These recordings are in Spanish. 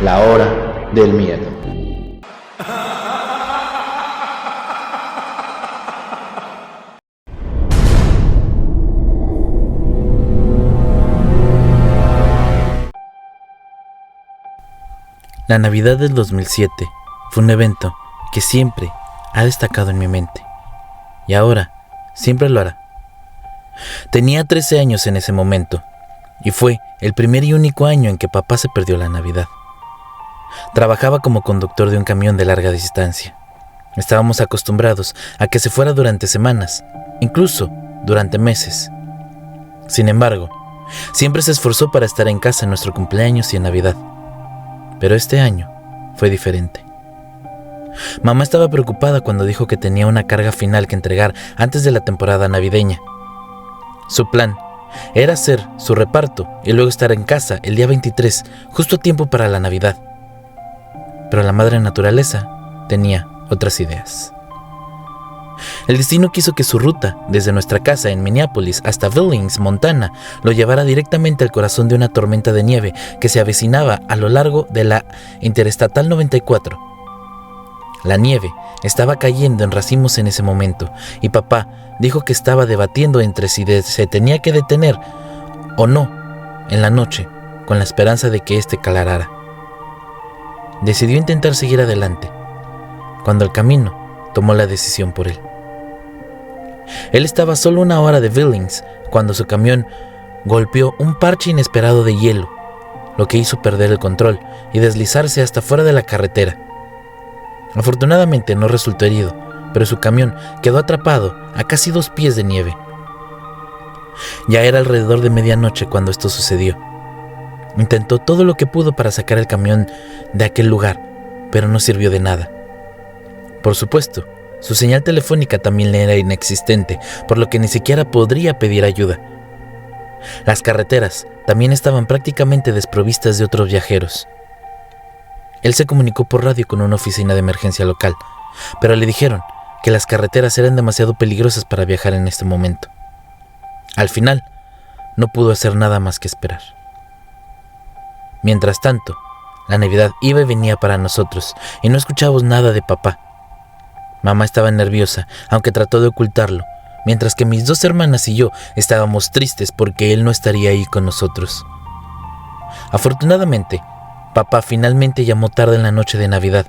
la hora del miedo. La Navidad del 2007 fue un evento que siempre ha destacado en mi mente, y ahora siempre lo hará. Tenía 13 años en ese momento, y fue el primer y único año en que papá se perdió la Navidad. Trabajaba como conductor de un camión de larga distancia. Estábamos acostumbrados a que se fuera durante semanas, incluso durante meses. Sin embargo, siempre se esforzó para estar en casa en nuestro cumpleaños y en Navidad. Pero este año fue diferente. Mamá estaba preocupada cuando dijo que tenía una carga final que entregar antes de la temporada navideña. Su plan era hacer su reparto y luego estar en casa el día 23, justo a tiempo para la Navidad. Pero la madre naturaleza tenía otras ideas. El destino quiso que su ruta, desde nuestra casa en Minneapolis hasta Billings, Montana, lo llevara directamente al corazón de una tormenta de nieve que se avecinaba a lo largo de la Interestatal 94. La nieve estaba cayendo en racimos en ese momento, y papá dijo que estaba debatiendo entre si se tenía que detener o no en la noche, con la esperanza de que éste calarara. Decidió intentar seguir adelante, cuando el camino tomó la decisión por él. Él estaba solo 1 hora de Billings cuando su camión golpeó un parche inesperado de hielo, lo que hizo perder el control y deslizarse hasta fuera de la carretera. Afortunadamente no resultó herido, pero su camión quedó atrapado a casi 2 pies de nieve. Ya era alrededor de medianoche cuando esto sucedió. Intentó todo lo que pudo para sacar el camión de aquel lugar, pero no sirvió de nada. Por supuesto, su señal telefónica también era inexistente, por lo que ni siquiera podría pedir ayuda. Las carreteras también estaban prácticamente desprovistas de otros viajeros. Él se comunicó por radio con una oficina de emergencia local, pero le dijeron que las carreteras eran demasiado peligrosas para viajar en este momento. Al final, no pudo hacer nada más que esperar. Mientras tanto, la Navidad iba y venía para nosotros, y no escuchábamos nada de papá. Mamá estaba nerviosa, aunque trató de ocultarlo, mientras que mis 2 hermanas y yo estábamos tristes porque él no estaría ahí con nosotros. Afortunadamente, papá finalmente llamó tarde en la noche de Navidad.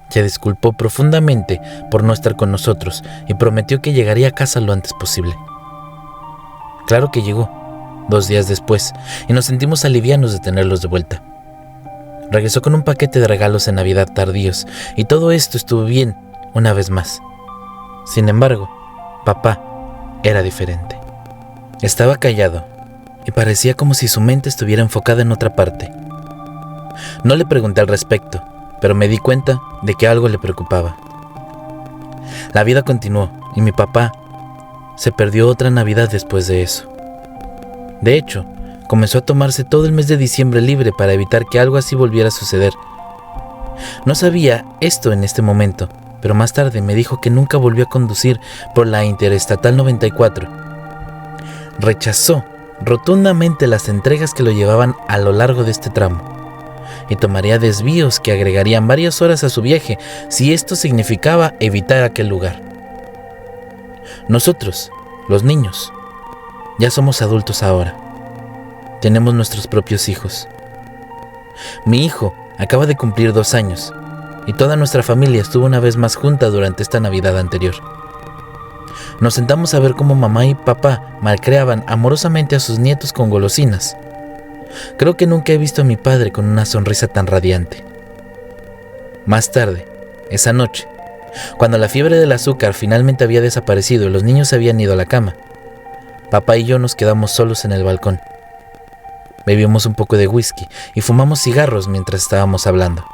Se disculpó profundamente por no estar con nosotros y prometió que llegaría a casa lo antes posible. Claro que llegó, 2 días después, y nos sentimos alivianos de tenerlos de vuelta. Regresó con un paquete de regalos de Navidad tardíos, y todo esto estuvo bien una vez más. Sin embargo, papá era diferente. Estaba callado y parecía como si su mente estuviera enfocada en otra parte. No le pregunté al respecto, pero me di cuenta de que algo le preocupaba. La vida continuó y mi papá se perdió otra Navidad después de eso. De hecho, comenzó a tomarse todo el mes de diciembre libre para evitar que algo así volviera a suceder. No sabía esto en este momento, pero más tarde me dijo que nunca volvió a conducir por la Interestatal 94. Rechazó rotundamente las entregas que lo llevaban a lo largo de este tramo, y tomaría desvíos que agregarían varias horas a su viaje si esto significaba evitar aquel lugar. Nosotros, los niños, ya somos adultos ahora. Tenemos nuestros propios hijos. Mi hijo acaba de cumplir 2 años, y toda nuestra familia estuvo una vez más junta durante esta Navidad anterior. Nos sentamos a ver cómo mamá y papá malcriaban amorosamente a sus nietos con golosinas. Creo que nunca he visto a mi padre con una sonrisa tan radiante. Más tarde, esa noche, cuando la fiebre del azúcar finalmente había desaparecido y los niños se habían ido a la cama, papá y yo nos quedamos solos en el balcón. Bebimos un poco de whisky y fumamos cigarros mientras estábamos hablando.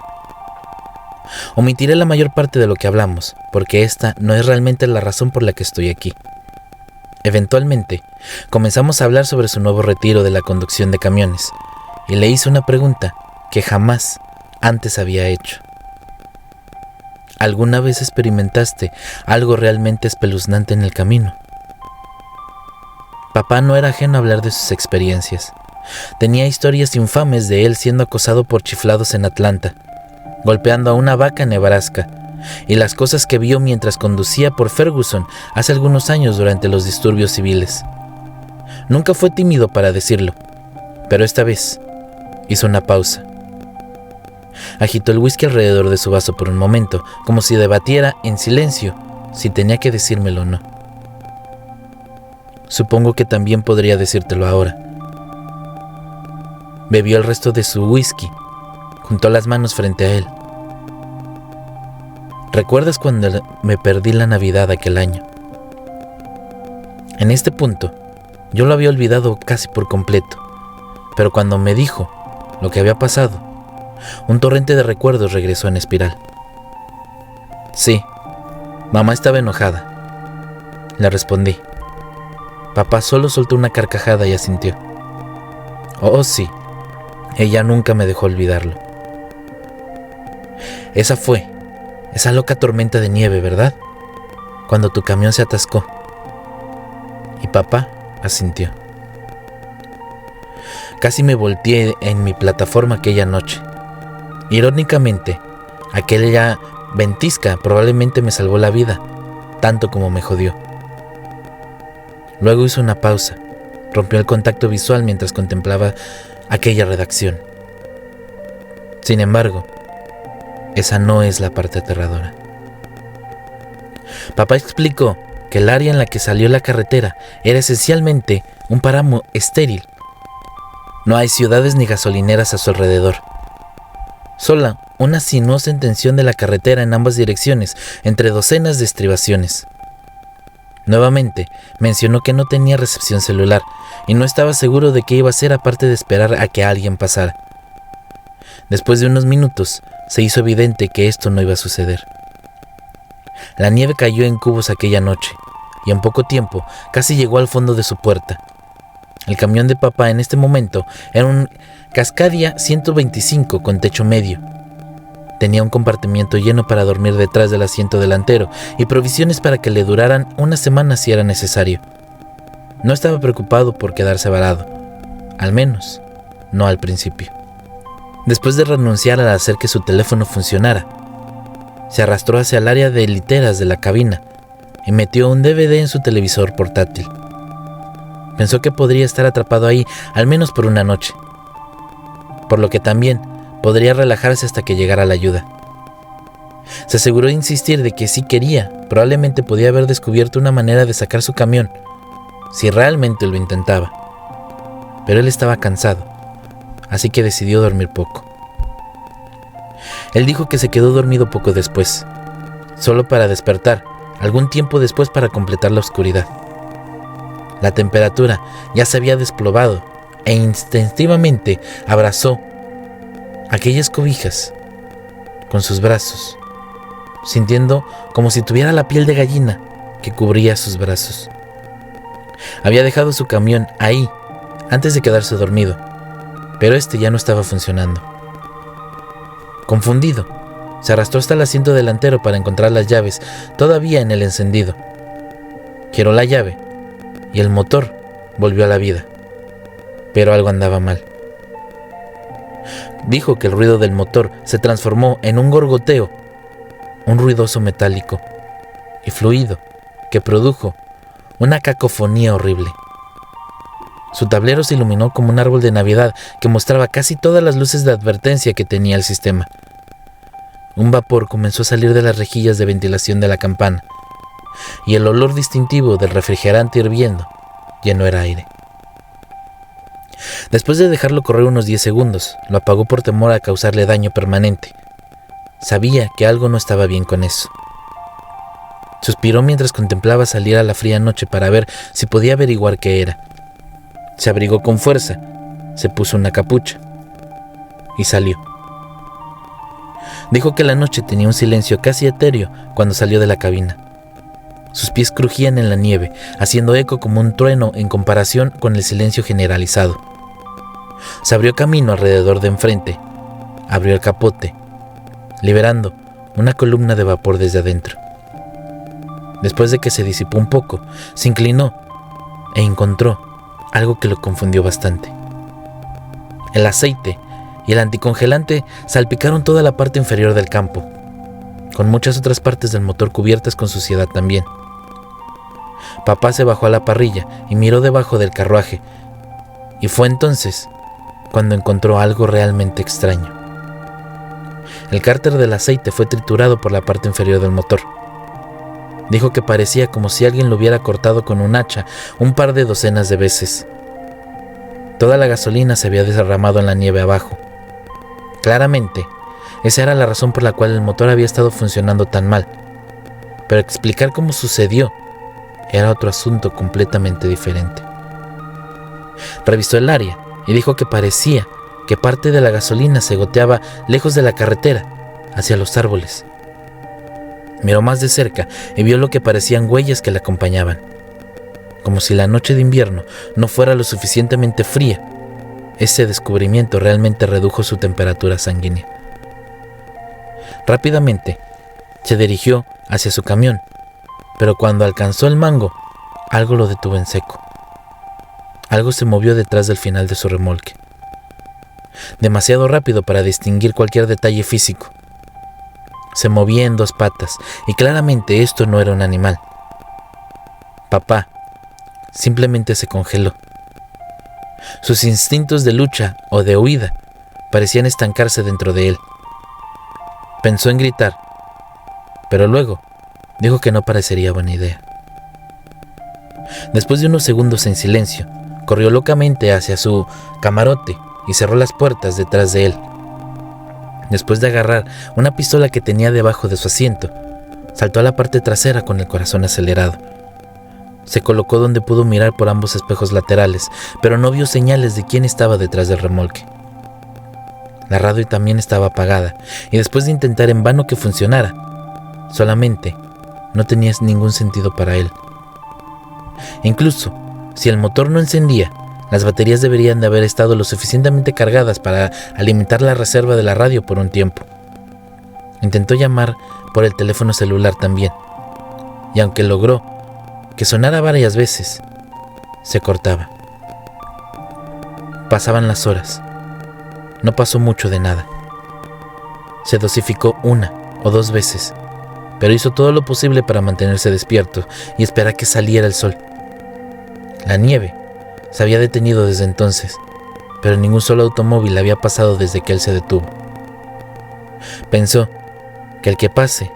Omitiré la mayor parte de lo que hablamos, porque esta no es realmente la razón por la que estoy aquí. Eventualmente, comenzamos a hablar sobre su nuevo retiro de la conducción de camiones, y le hice una pregunta que jamás antes había hecho. ¿Alguna vez experimentaste algo realmente espeluznante en el camino? Papá no era ajeno a hablar de sus experiencias, Tenía historias infames de él siendo acosado por chiflados en Atlanta, golpeando a una vaca en Nebraska, y las cosas que vio mientras conducía por Ferguson hace algunos años durante los disturbios civiles. Nunca fue tímido para decirlo, pero esta vez hizo una pausa. Agitó el whisky alrededor de su vaso por un momento, como si debatiera en silencio si tenía que decírmelo o no. Supongo que también podría decírtelo ahora. Bebió el resto de su whisky, juntó las manos frente a él. ¿Recuerdas cuando me perdí la Navidad aquel año? En este punto, yo lo había olvidado casi por completo, pero cuando me dijo lo que había pasado, un torrente de recuerdos regresó en espiral. Sí, mamá estaba enojada, le respondí. Papá solo soltó una carcajada y asintió. Oh, sí, ella nunca me dejó olvidarlo. Esa fue esa loca tormenta de nieve, ¿verdad? Cuando tu camión se atascó. Y papá asintió. Casi me volteé en mi plataforma aquella noche. Irónicamente, aquella ventisca probablemente me salvó la vida, tanto como me jodió. Luego hizo una pausa, rompió el contacto visual mientras contemplaba aquella redacción. Sin embargo, esa no es la parte aterradora. Papá explicó que el área en la que salió la carretera era esencialmente un páramo estéril. No hay ciudades ni gasolineras a su alrededor. Sola una sinuosa extensión de la carretera en ambas direcciones, entre docenas de estribaciones. Nuevamente mencionó que no tenía recepción celular y no estaba seguro de qué iba a hacer aparte de esperar a que alguien pasara. Después de unos minutos, se hizo evidente que esto no iba a suceder. La nieve cayó en cubos aquella noche, y en poco tiempo casi llegó al fondo de su puerta. El camión de papá en este momento era un Cascadia 125 con techo medio. Tenía un compartimiento lleno para dormir detrás del asiento delantero y provisiones para que le duraran una semana si era necesario. No estaba preocupado por quedarse varado, al menos no al principio. Después de renunciar al hacer que su teléfono funcionara, se arrastró hacia el área de literas de la cabina y metió un DVD en su televisor portátil. Pensó que podría estar atrapado ahí al menos por una noche, por lo que también podría relajarse hasta que llegara la ayuda. Se aseguró de insistir de que si quería, probablemente podía haber descubierto una manera de sacar su camión, si realmente lo intentaba. Pero él estaba cansado, así que decidió dormir poco. Él dijo que se quedó dormido poco después, solo para despertar algún tiempo después para completar la oscuridad. La temperatura ya se había desplomado e instintivamente abrazó aquellas cobijas con sus brazos, sintiendo como si tuviera la piel de gallina que cubría sus brazos. Había dejado su camión ahí antes de quedarse dormido, pero este ya no estaba funcionando. Confundido, se arrastró hasta el asiento delantero para encontrar las llaves todavía en el encendido. Giró la llave y el motor volvió a la vida, pero algo andaba mal. Dijo que el ruido del motor se transformó en un gorgoteo, un ruidoso metálico y fluido que produjo una cacofonía horrible. Su tablero se iluminó como un árbol de Navidad que mostraba casi todas las luces de advertencia que tenía el sistema. Un vapor comenzó a salir de las rejillas de ventilación de la campana, y el olor distintivo del refrigerante hirviendo llenó el aire. Después de dejarlo correr unos 10 segundos, lo apagó por temor a causarle daño permanente. Sabía que algo no estaba bien con eso. Suspiró mientras contemplaba salir a la fría noche para ver si podía averiguar qué era. Se abrigó con fuerza, se puso una capucha y salió. Dijo que la noche tenía un silencio casi etéreo cuando salió de la cabina. Sus pies crujían en la nieve, haciendo eco como un trueno en comparación con el silencio generalizado. Se abrió camino alrededor de enfrente, abrió el capote, liberando una columna de vapor desde adentro. Después de que se disipó un poco, se inclinó e encontró algo que lo confundió bastante. El aceite y el anticongelante salpicaron toda la parte inferior del campo, con muchas otras partes del motor cubiertas con suciedad también. Papá se bajó a la parrilla y miró debajo del carruaje, y fue entonces cuando encontró algo realmente extraño. El cárter del aceite fue triturado por la parte inferior del motor. Dijo que parecía como si alguien lo hubiera cortado con un hacha un par de docenas de veces. Toda la gasolina se había derramado en la nieve abajo. Claramente, esa era la razón por la cual el motor había estado funcionando tan mal. Pero explicar cómo sucedió era otro asunto completamente diferente. Revisó el área y dijo que parecía que parte de la gasolina se goteaba lejos de la carretera, hacia los árboles. Miró más de cerca y vio lo que parecían huellas que la acompañaban. Como si la noche de invierno no fuera lo suficientemente fría, ese descubrimiento realmente redujo su temperatura sanguínea. Rápidamente se dirigió hacia su camión, pero cuando alcanzó el mango, algo lo detuvo en seco. Algo se movió detrás del final de su remolque, demasiado rápido para distinguir cualquier detalle físico. Se movía en dos patas y claramente esto no era un animal. Papá simplemente se congeló. Sus instintos de lucha o de huida parecían estancarse dentro de él. Pensó en gritar, pero luego dijo que no parecería buena idea. Después de unos segundos en silencio, corrió locamente hacia su camarote y cerró las puertas detrás de él. Después de agarrar una pistola que tenía debajo de su asiento, saltó a la parte trasera con el corazón acelerado. Se colocó donde pudo mirar por ambos espejos laterales, pero no vio señales de quién estaba detrás del remolque. La radio también estaba apagada, y después de intentar en vano que funcionara, solamente no tenía ningún sentido para él. Incluso si el motor no encendía, las baterías deberían de haber estado lo suficientemente cargadas para alimentar la reserva de la radio por un tiempo. Intentó llamar por el teléfono celular también, y aunque logró que sonara varias veces, se cortaba. Pasaban las horas. No pasó mucho de nada. Se dosificó una o dos veces, pero hizo todo lo posible para mantenerse despierto y esperar que saliera el sol. La nieve se había detenido desde entonces, pero ningún solo automóvil había pasado desde que él se detuvo. Pensó que el que pase,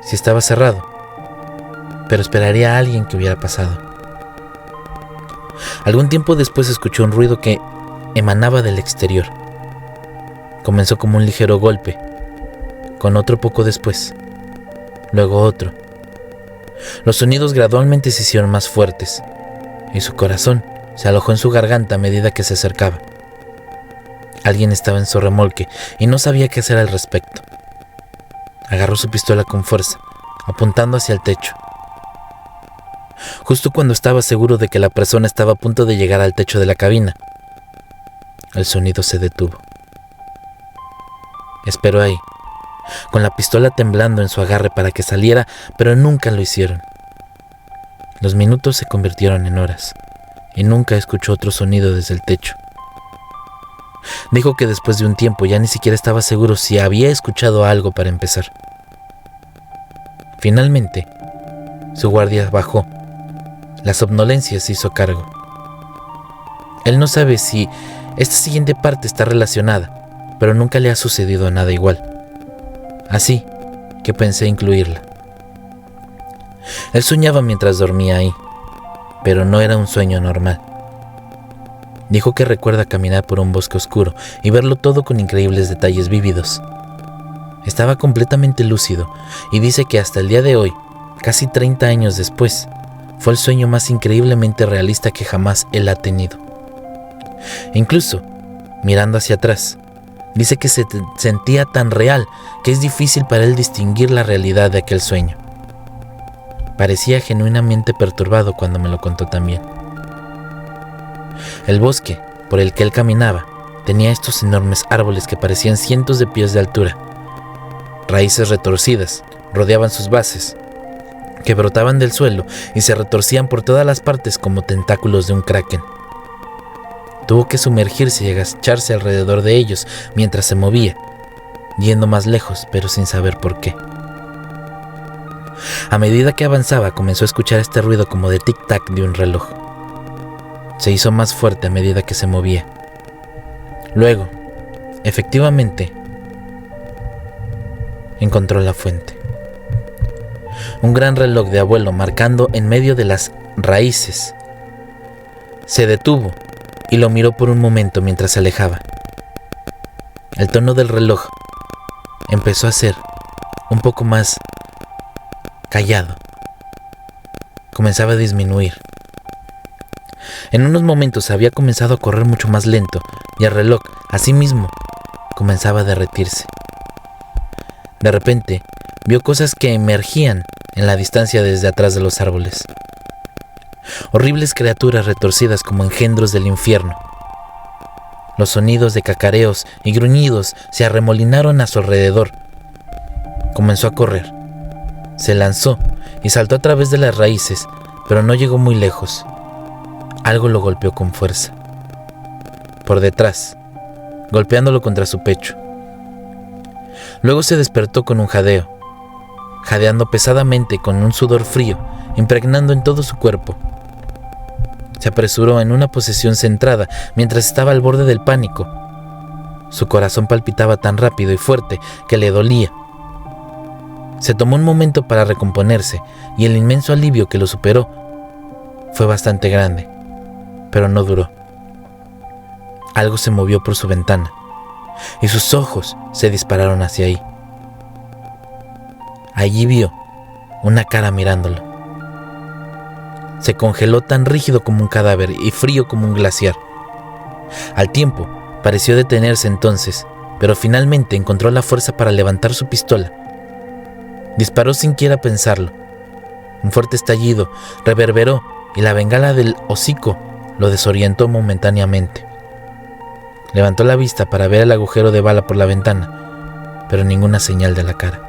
si estaba cerrado, pero esperaría a alguien que hubiera pasado. Algún tiempo después escuchó un ruido que emanaba del exterior. Comenzó como un ligero golpe, con otro poco después, luego otro. Los sonidos gradualmente se hicieron más fuertes, y su corazón se alojó en su garganta a medida que se acercaba. Alguien estaba en su remolque y no sabía qué hacer al respecto. Agarró su pistola con fuerza, apuntando hacia el techo. Justo cuando estaba seguro de que la persona estaba a punto de llegar al techo de la cabina, el sonido se detuvo. Esperó ahí, con la pistola temblando en su agarre para que saliera, pero nunca lo hicieron. Los minutos se convirtieron en horas, y nunca escuchó otro sonido desde el techo. Dijo que después de un tiempo ya ni siquiera estaba seguro si había escuchado algo para empezar. Finalmente, su guardia bajó. La somnolencia se hizo cargo. Él no sabe si esta siguiente parte está relacionada, pero nunca le ha sucedido nada igual. Así que pensé incluirla. Él soñaba mientras dormía ahí, pero no era un sueño normal. Dijo que recuerda caminar por un bosque oscuro y verlo todo con increíbles detalles vívidos. Estaba completamente lúcido y dice que hasta el día de hoy, casi 30 años después, fue el sueño más increíblemente realista que jamás él ha tenido. Incluso, mirando hacia atrás, dice que se sentía tan real que es difícil para él distinguir la realidad de aquel sueño. Parecía genuinamente perturbado cuando me lo contó también. El bosque por el que él caminaba tenía estos enormes árboles que parecían cientos de pies de altura. Raíces retorcidas rodeaban sus bases, que brotaban del suelo y se retorcían por todas las partes como tentáculos de un kraken. Tuvo que sumergirse y agacharse alrededor de ellos mientras se movía, yendo más lejos, pero sin saber por qué. A medida que avanzaba, comenzó a escuchar este ruido como de tic-tac de un reloj. Se hizo más fuerte a medida que se movía. Luego, efectivamente, encontró la fuente. Un gran reloj de abuelo marcando en medio de las raíces. Se detuvo y lo miró por un momento mientras se alejaba. El tono del reloj empezó a ser un poco más callado. Comenzaba a disminuir. En unos momentos había comenzado a correr mucho más lento y el reloj, asimismo, comenzaba a derretirse. De repente, vio cosas que emergían en la distancia desde atrás de los árboles. Horribles criaturas retorcidas como engendros del infierno. Los sonidos de cacareos y gruñidos se arremolinaron a su alrededor. Comenzó a correr. Se lanzó y saltó a través de las raíces, pero no llegó muy lejos. Algo lo golpeó con fuerza. Por detrás, golpeándolo contra su pecho. Luego se despertó con un jadeo, jadeando pesadamente con un sudor frío, impregnando en todo su cuerpo. Se apresuró en una posición centrada mientras estaba al borde del pánico. Su corazón palpitaba tan rápido y fuerte que le dolía. Se tomó un momento para recomponerse y el inmenso alivio que lo superó fue bastante grande, pero no duró. Algo se movió por su ventana y sus ojos se dispararon hacia ahí. Allí vio una cara mirándolo. Se congeló tan rígido como un cadáver y frío como un glaciar. Al tiempo, pareció detenerse entonces, pero finalmente encontró la fuerza para levantar su pistola. Disparó sin quiera pensarlo. Un fuerte estallido reverberó y la bengala del hocico lo desorientó momentáneamente. Levantó la vista para ver el agujero de bala por la ventana, pero ninguna señal de la cara.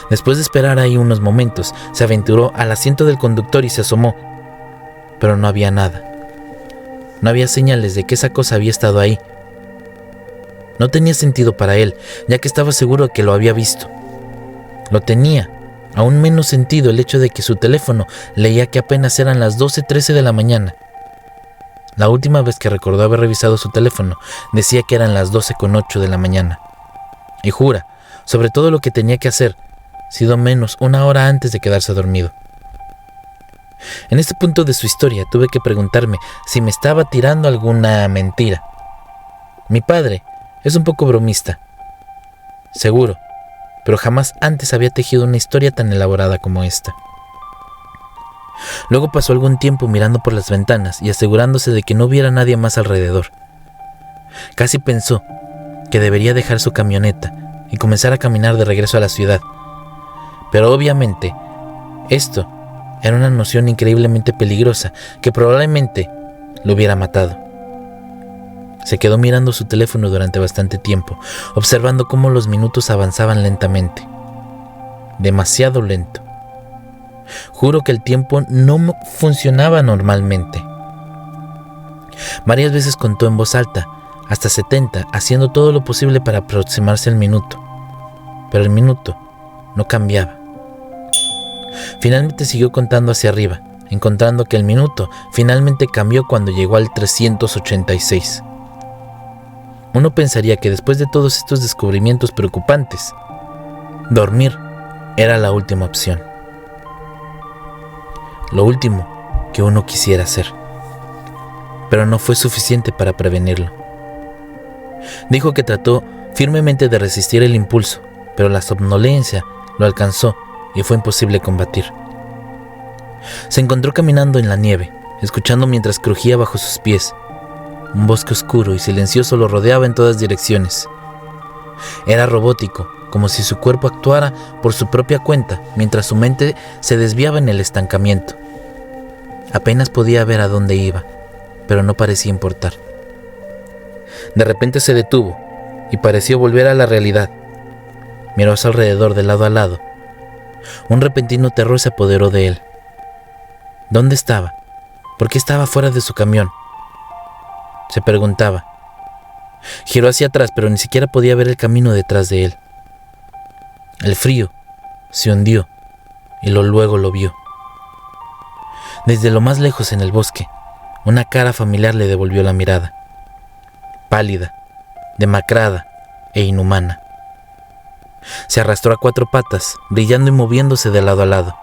Después de esperar ahí unos momentos, se aventuró al asiento del conductor y se asomó, pero no había nada. No había señales de que esa cosa había estado ahí. No tenía sentido para él, ya que estaba seguro de que lo había visto. Lo tenía aún menos sentido el hecho de que su teléfono leía que apenas eran las 12:13 de la mañana. La última vez que recordó haber revisado su teléfono decía que eran las 12:08 de la mañana. Y jura, sobre todo lo que tenía que hacer, sido menos una hora antes de quedarse dormido. En este punto de su historia tuve que preguntarme si me estaba tirando alguna mentira. Mi padre es un poco bromista, seguro, pero jamás antes había tejido una historia tan elaborada como esta. Luego pasó algún tiempo mirando por las ventanas y asegurándose de que no hubiera nadie más alrededor. Casi pensó que debería dejar su camioneta y comenzar a caminar de regreso a la ciudad. Pero obviamente, esto era una noción increíblemente peligrosa que probablemente lo hubiera matado. Se quedó mirando su teléfono durante bastante tiempo, observando cómo los minutos avanzaban lentamente. Demasiado lento. Juro que el tiempo no funcionaba normalmente. Varias veces contó en voz alta, hasta 70, haciendo todo lo posible para aproximarse al minuto. Pero el minuto no cambiaba. Finalmente siguió contando hacia arriba, encontrando que el minuto finalmente cambió cuando llegó al 386. Uno pensaría que después de todos estos descubrimientos preocupantes, dormir era la última opción. Lo último que uno quisiera hacer. Pero no fue suficiente para prevenirlo. Dijo que trató firmemente de resistir el impulso, pero la somnolencia lo alcanzó y fue imposible combatir. Se encontró caminando en la nieve, escuchando mientras crujía bajo sus pies. Un bosque oscuro y silencioso lo rodeaba en todas direcciones. Era robótico, como si su cuerpo actuara por su propia cuenta, mientras su mente se desviaba en el estancamiento. Apenas podía ver a dónde iba, pero no parecía importar. De repente se detuvo y pareció volver a la realidad. Miró a su alrededor de lado a lado. Un repentino terror se apoderó de él. ¿Dónde estaba? ¿Por qué estaba fuera de su camión? Se preguntaba. Giró hacia atrás, pero ni siquiera podía ver el camino detrás de él. El frío se hundió y luego lo vio. Desde lo más lejos en el bosque, una cara familiar le devolvió la mirada. Pálida, demacrada e inhumana. Se arrastró a 4 patas, brillando y moviéndose de lado a lado.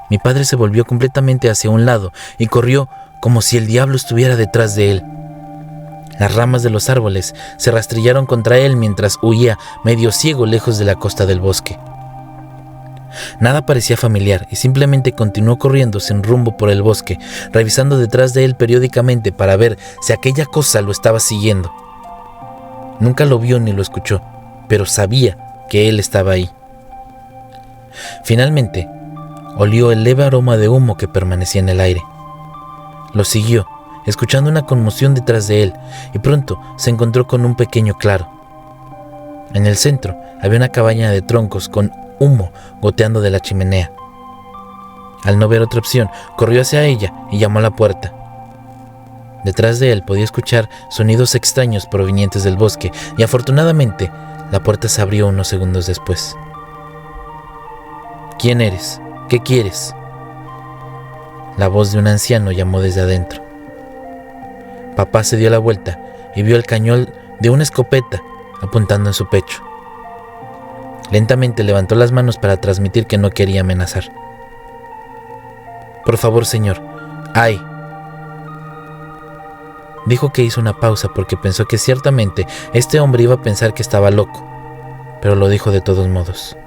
Mi padre se volvió completamente hacia un lado y corrió como si el diablo estuviera detrás de él. Las ramas de los árboles se rastrillaron contra él mientras huía medio ciego lejos de la costa del bosque. Nada parecía familiar y simplemente continuó corriendo sin rumbo por el bosque, revisando detrás de él periódicamente para ver si aquella cosa lo estaba siguiendo. Nunca lo vio ni lo escuchó, pero sabía que él estaba ahí. Finalmente, olió el leve aroma de humo que permanecía en el aire. Lo siguió, escuchando una conmoción detrás de él, y pronto se encontró con un pequeño claro. En el centro había una cabaña de troncos con humo goteando de la chimenea. Al no ver otra opción, corrió hacia ella y llamó a la puerta. Detrás de él podía escuchar sonidos extraños provenientes del bosque, y afortunadamente la puerta se abrió unos segundos después. ¿Quién eres? ¿Qué quieres? La voz de un anciano llamó desde adentro. Papá se dio la vuelta y vio el cañón de una escopeta apuntando en su pecho. Lentamente levantó las manos para transmitir que no quería amenazar. Por favor, señor. ¡Ay! Dijo que hizo una pausa porque pensó que ciertamente este hombre iba a pensar que estaba loco, pero lo dijo de todos modos.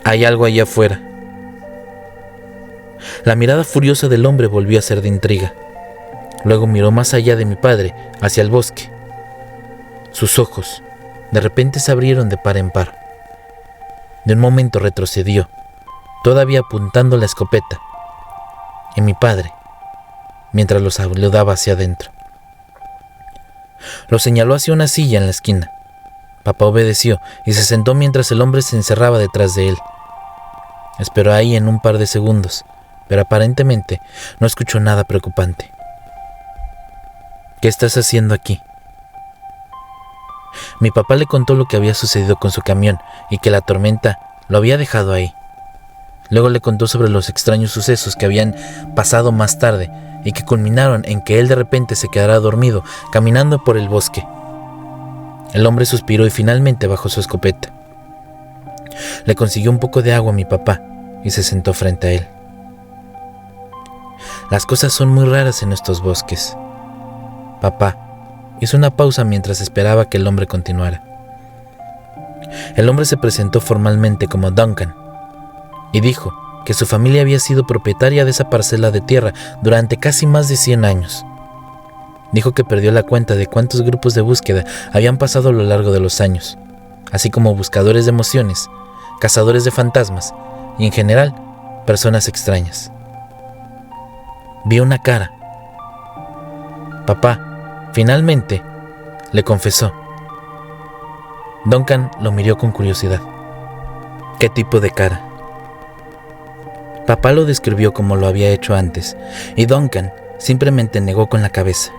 Hay algo allá afuera. La mirada furiosa del hombre volvió a ser de intriga. Luego miró más allá de mi padre, hacia el bosque. Sus ojos de repente se abrieron de par en par. De un momento retrocedió, todavía apuntando la escopeta, y mi padre, mientras lo saludaba hacia adentro. Lo señaló hacia una silla en la esquina. Papá obedeció y se sentó mientras el hombre se encerraba detrás de él. Esperó ahí en un par de segundos, pero aparentemente no escuchó nada preocupante. ¿Qué estás haciendo aquí? Mi papá le contó lo que había sucedido con su camión y que la tormenta lo había dejado ahí. Luego le contó sobre los extraños sucesos que habían pasado más tarde y que culminaron en que él de repente se quedara dormido caminando por el bosque. El hombre suspiró y finalmente bajó su escopeta. Le consiguió un poco de agua a mi papá y se sentó frente a él. Las cosas son muy raras en estos bosques. Papá hizo una pausa mientras esperaba que el hombre continuara. El hombre se presentó formalmente como Duncan y dijo que su familia había sido propietaria de esa parcela de tierra durante casi más de 100 años. Dijo que perdió la cuenta de cuántos grupos de búsqueda habían pasado a lo largo de los años, así como buscadores de emociones, cazadores de fantasmas y en general personas extrañas. Vi una cara. Papá, finalmente, le confesó. Duncan lo miró con curiosidad. ¿Qué tipo de cara? Papá lo describió como lo había hecho antes, y Duncan simplemente negó con la cabeza.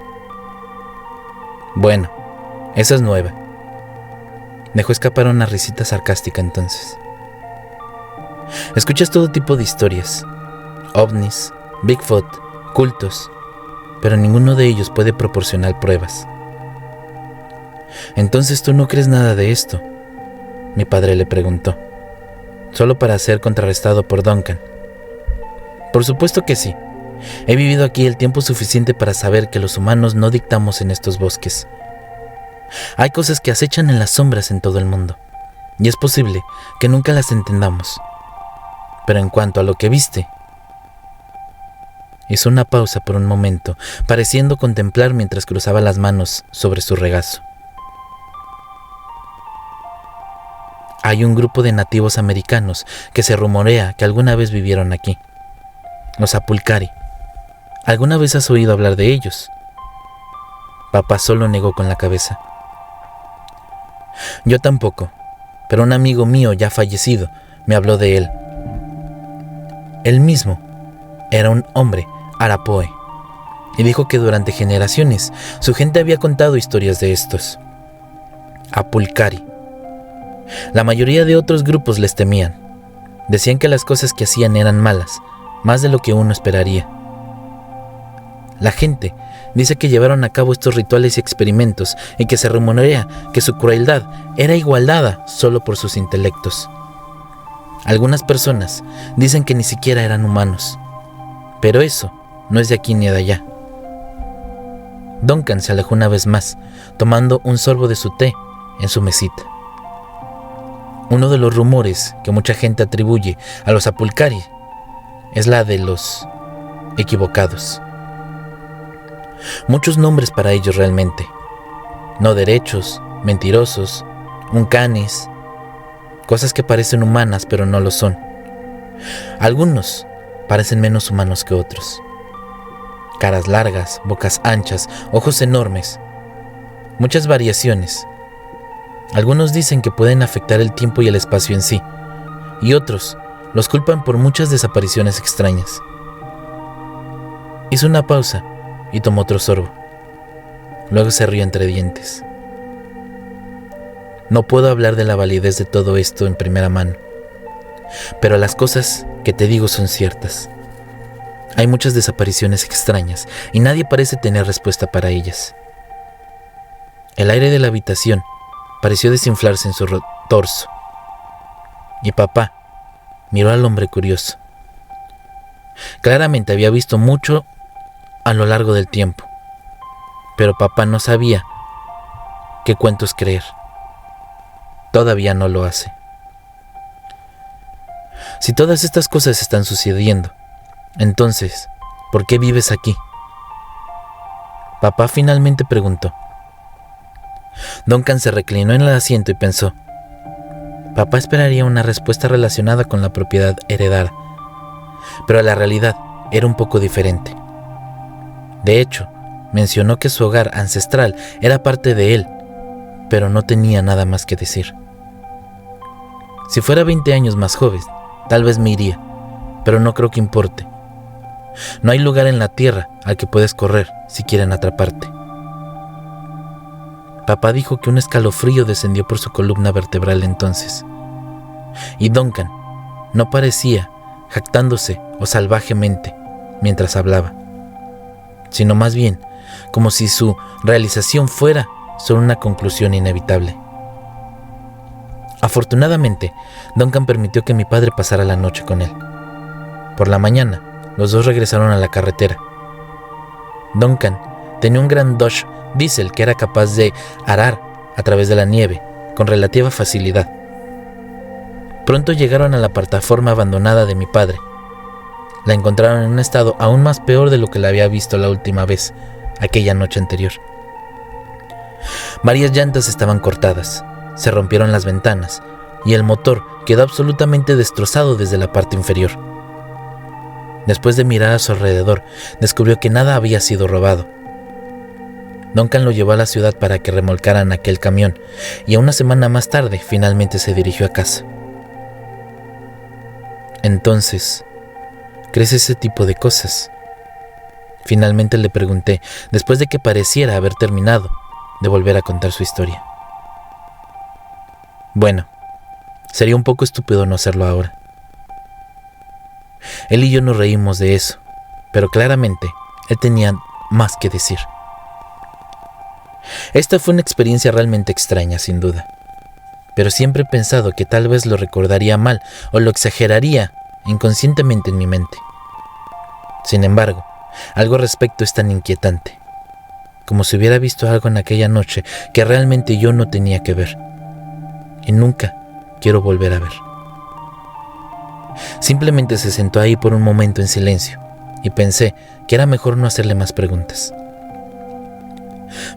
Bueno, esa es nueva. Dejó escapar una risita sarcástica entonces. Escuchas todo tipo de historias, ovnis, Bigfoot, cultos, pero ninguno de ellos puede proporcionar pruebas. ¿Entonces tú no crees nada de esto?, mi padre le preguntó, solo para ser contrarrestado por Duncan. Por supuesto que sí. He vivido aquí el tiempo suficiente para saber que los humanos no dictamos en estos bosques. Hay cosas que acechan en las sombras en todo el mundo, y es posible que nunca las entendamos. Pero en cuanto a lo que viste... Hizo una pausa por un momento, pareciendo contemplar mientras cruzaba las manos sobre su regazo. Hay un grupo de nativos americanos que se rumorea que alguna vez vivieron aquí. Los Apulcari. ¿Alguna vez has oído hablar de ellos? Papá solo negó con la cabeza. Yo tampoco, pero un amigo mío ya fallecido me habló de él. Él mismo era un hombre Arapoe, y dijo que durante generaciones su gente había contado historias de estos Apulcari. La mayoría de otros grupos les temían. Decían que las cosas que hacían eran malas, más de lo que uno esperaría. La gente dice que llevaron a cabo estos rituales y experimentos y que se rumorea que su crueldad era igualada solo por sus intelectos. Algunas personas dicen que ni siquiera eran humanos, pero eso no es de aquí ni de allá. Duncan se alejó una vez más, tomando un sorbo de su té en su mesita. Uno de los rumores que mucha gente atribuye a los Apulcari es la de los equivocados. Muchos nombres para ellos realmente. No derechos, mentirosos, uncanes, cosas que parecen humanas pero no lo son. Algunos parecen menos humanos que otros. Caras largas, bocas anchas, ojos enormes. Muchas variaciones. Algunos dicen que pueden afectar el tiempo y el espacio en sí, y otros los culpan por muchas desapariciones extrañas. Hizo una pausa y tomó otro sorbo. Luego se rió entre dientes. No puedo hablar de la validez de todo esto en primera mano, pero las cosas que te digo son ciertas. Hay muchas desapariciones extrañas y nadie parece tener respuesta para ellas. El aire de la habitación pareció desinflarse en su torso, y papá miró al hombre curioso. Claramente había visto mucho a lo largo del tiempo, pero papá no sabía qué cuentos creer. Todavía no lo hace. Si todas estas cosas están sucediendo, entonces, ¿por qué vives aquí? Papá finalmente preguntó. Duncan se reclinó en el asiento y pensó. Papá esperaría una respuesta relacionada con la propiedad heredada, pero la realidad era un poco diferente. De hecho, mencionó que su hogar ancestral era parte de él, pero no tenía nada más que decir. Si fuera 20 años más joven, tal vez me iría, pero no creo que importe. No hay lugar en la tierra al que puedes correr si quieren atraparte. Papá dijo que un escalofrío descendió por su columna vertebral entonces. Y Duncan no parecía jactándose o salvajemente mientras hablaba, sino más bien como si su realización fuera solo una conclusión inevitable. Afortunadamente, Duncan permitió que mi padre pasara la noche con él. Por la mañana, los dos regresaron a la carretera. Duncan tenía un gran Dodge Diesel que era capaz de arar a través de la nieve con relativa facilidad. Pronto llegaron a la plataforma abandonada de mi padre. La encontraron en un estado aún más peor de lo que la había visto la última vez, aquella noche anterior. Varias llantas estaban cortadas, se rompieron las ventanas y el motor quedó absolutamente destrozado desde la parte inferior. Después de mirar a su alrededor, descubrió que nada había sido robado. Duncan lo llevó a la ciudad para que remolcaran aquel camión, y una semana más tarde finalmente se dirigió a casa. Entonces, ¿crees ese tipo de cosas? Finalmente le pregunté, después de que pareciera haber terminado de volver a contar su historia. Bueno, sería un poco estúpido no hacerlo ahora. Él y yo nos reímos de eso, pero claramente él tenía más que decir. Esta fue una experiencia realmente extraña, sin duda, pero siempre he pensado que tal vez lo recordaría mal o lo exageraría inconscientemente en mi mente. Sin embargo, algo al respecto es tan inquietante, como si hubiera visto algo en aquella noche que realmente yo no tenía que ver, y nunca quiero volver a ver. Simplemente se sentó ahí por un momento en silencio, y pensé que era mejor no hacerle más preguntas.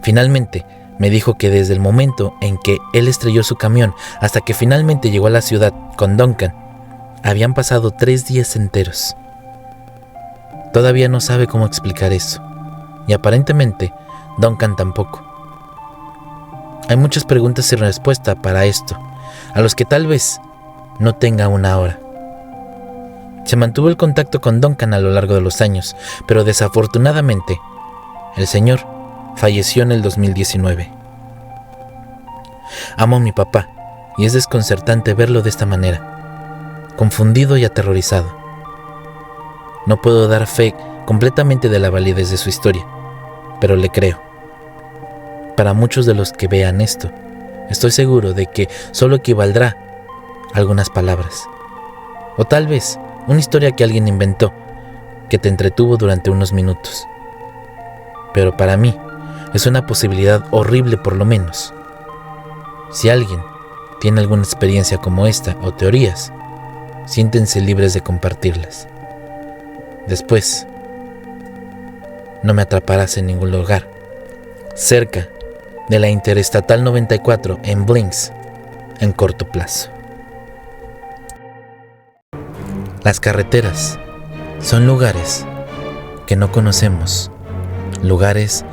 Finalmente me dijo que desde el momento en que él estrelló su camión hasta que finalmente llegó a la ciudad con Duncan, habían pasado 3 días enteros. Todavía no sabe cómo explicar eso, y aparentemente Duncan tampoco. Hay muchas preguntas sin respuesta para esto, a los que tal vez no tenga una hora. Se mantuvo el contacto con Duncan a lo largo de los años, pero desafortunadamente El señor falleció en el 2019. Amo a mi papá y es desconcertante verlo de esta manera, confundido y aterrorizado. No puedo dar fe completamente de la validez de su historia, pero le creo. Para muchos de los que vean esto, estoy seguro de que solo equivaldrá a algunas palabras, o tal vez una historia que alguien inventó, que te entretuvo durante unos minutos. Pero para mí es una posibilidad horrible por lo menos. Si alguien tiene alguna experiencia como esta o teorías, siéntense libres de compartirlas. Después, no me atraparás en ningún lugar cerca de la Interestatal 94 en Blinks en corto plazo. Las carreteras son lugares que no conocemos, lugares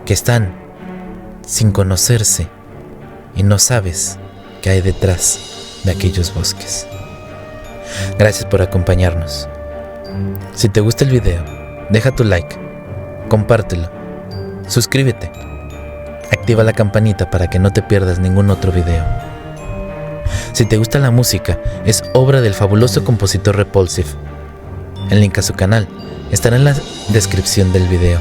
que están sin conocerse y no sabes qué hay detrás de aquellos bosques. Gracias por acompañarnos. Si te gusta el video, deja tu like, compártelo, suscríbete, activa la campanita para que no te pierdas ningún otro video. Si te gusta la música, es obra del fabuloso compositor Repulsive. El link a su canal estará en la descripción del video.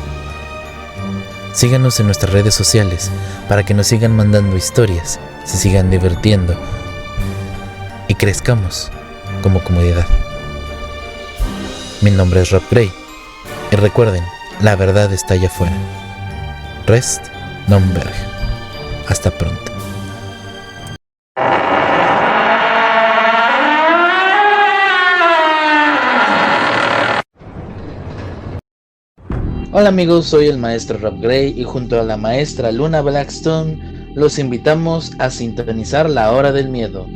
Síganos en nuestras redes sociales para que nos sigan mandando historias, se sigan divirtiendo y crezcamos como comunidad. Mi nombre es Rob Gray y recuerden, la verdad está allá afuera. Rest non verg. Hasta pronto. Hola amigos, soy el maestro Rob Gray y junto a la maestra Luna Blackstone los invitamos a sintonizar La Hora del Miedo,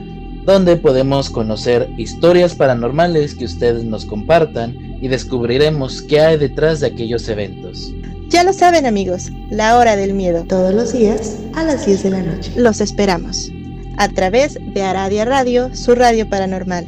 donde podemos conocer historias paranormales que ustedes nos compartan y descubriremos qué hay detrás de aquellos eventos. Ya lo saben amigos, La Hora del Miedo, todos los días a las 10 de la noche. Los esperamos a través de Aradia Radio, su radio paranormal.